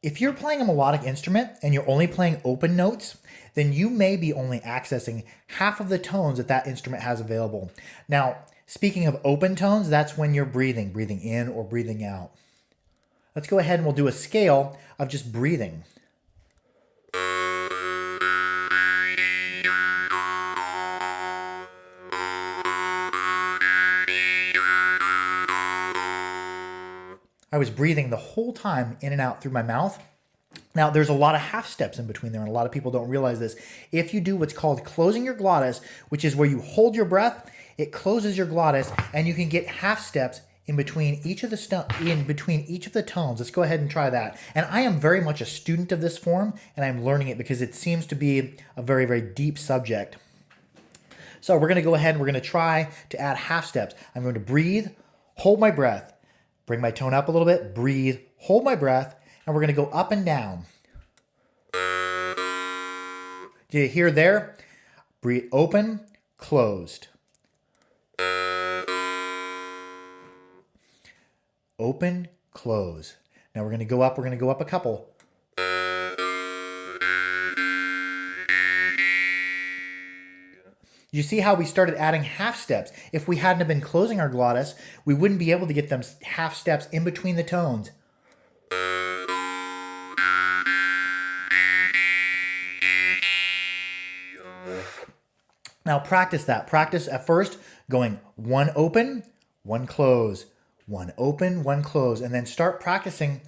if you're playing a melodic instrument and you're only playing open notes, then you may be only accessing half of the tones that that instrument has available. Now, speaking of open tones, that's when you're breathing in or breathing out. Let's go ahead and we'll do a scale of just breathing. I was breathing the whole time in and out through my mouth. Now, there's a lot of half steps in between there, and a lot of people don't realize this. If you do what's called closing your glottis, which is where you hold your breath, it closes your glottis, and you can get half steps in between each of the tones. Let's go ahead and try that. And I am very much a student of this form, and I'm learning it because it seems to be a very, very deep subject. So we're going to go ahead and we're going to try to add half steps. I'm going to breathe, hold my breath, bring my tone up a little bit, breathe, hold my breath, and we're going to go up and down. Do you hear there? Breathe, open, closed. Open, close. Now we're going to go up a couple. You see how we started adding half steps? If we hadn't have been closing our glottis, we wouldn't be able to get them half steps in between the tones. Now practice that. Practice at first going one open, one close, one open, one close, and then start practicing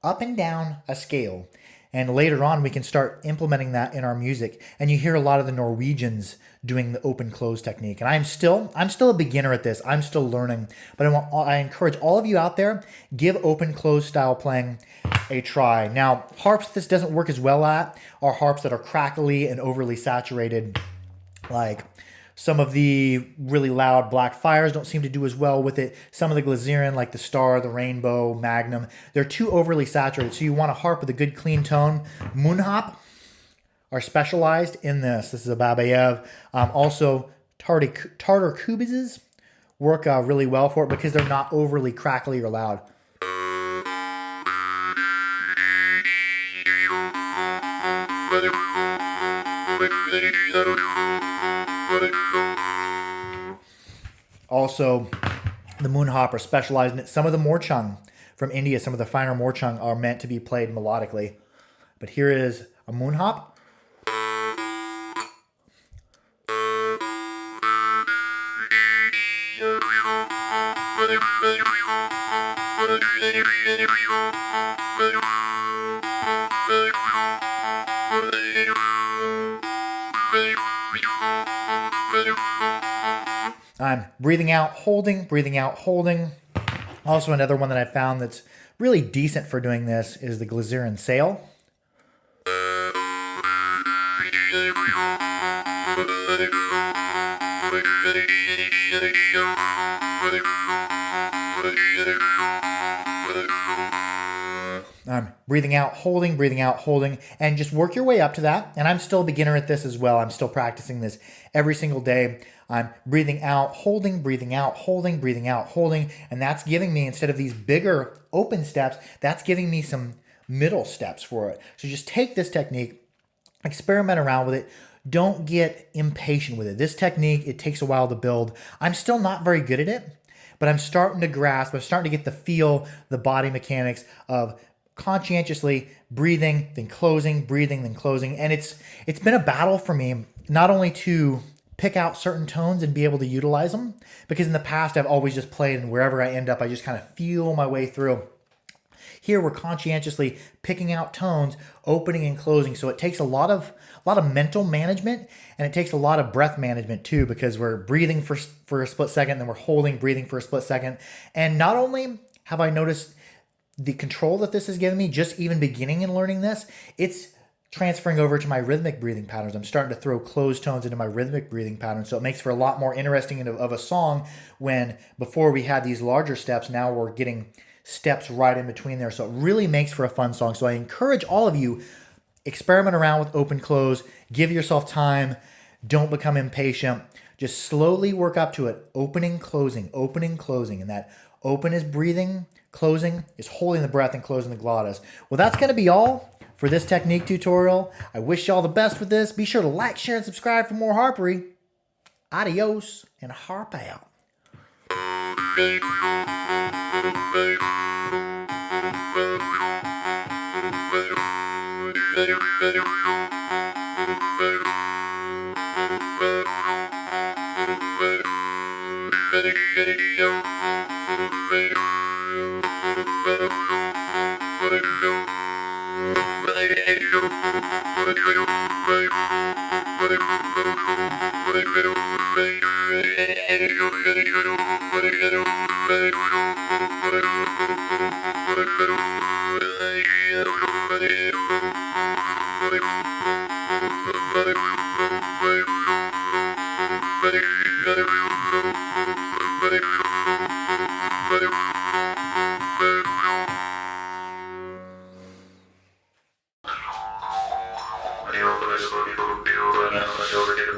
up and down a scale. And later on, we can start implementing that in our music. And you hear a lot of the Norwegians doing the open close technique. And I'm still a beginner at this. I'm still learning. But I encourage all of you out there, give open close style playing a try. Now, harps this doesn't work as well at are harps that are crackly and overly saturated, like some of the really loud Black Fires don't seem to do as well with it. Some of the Glazerian, like the Star, the Rainbow, Magnum, they're too overly saturated. So you want a harp with a good clean tone. Moonhop are specialized in this. This is a Babayev. Also, Tartar Kubizes work really well for it because they're not overly crackly or loud. Also, the Moonhop are specialized in it. Some of the Morchung from India, some of the finer Morchung are meant to be played melodically. But here is a Moonhop. I'm breathing out, holding, breathing out, holding. Also, another one that I found that's really decent for doing this is the Glazerian Sail. I'm breathing out, holding, and just work your way up to that. And I'm still a beginner at this as well. I'm still practicing this every single day. I'm breathing out, holding, breathing out, holding, breathing out, holding. And that's giving me, instead of these bigger open steps, that's giving me some middle steps for it. So just take this technique, experiment around with it. Don't get impatient with it. This technique, it takes a while to build. I'm still not very good at it, but I'm starting to grasp, I'm starting to get the feel, the body mechanics of conscientiously breathing, then closing, breathing, then closing. And it's been a battle for me, not only to pick out certain tones and be able to utilize them, because in the past I've always just played and wherever I end up, I just kind of feel my way through. Here we're conscientiously picking out tones, opening and closing. So it takes a lot of mental management, and it takes a lot of breath management too, because we're breathing for a split second, then we're holding, breathing for a split second. And not only have I noticed the control that this has given me, just even beginning and learning this, it's transferring over to my rhythmic breathing patterns. I'm starting to throw closed tones into my rhythmic breathing patterns. So it makes for a lot more interesting of a song when before we had these larger steps, now we're getting steps right in between there. So it really makes for a fun song. So I encourage all of you, experiment around with open close, give yourself time, don't become impatient, just slowly work up to it. Opening, closing, and that open is breathing, Closing is holding the breath and closing the glottis. Well, that's going to be all for this technique tutorial. I wish you all the best with this. Be sure to like, share, and subscribe for more harpery. Adios and harp out. Over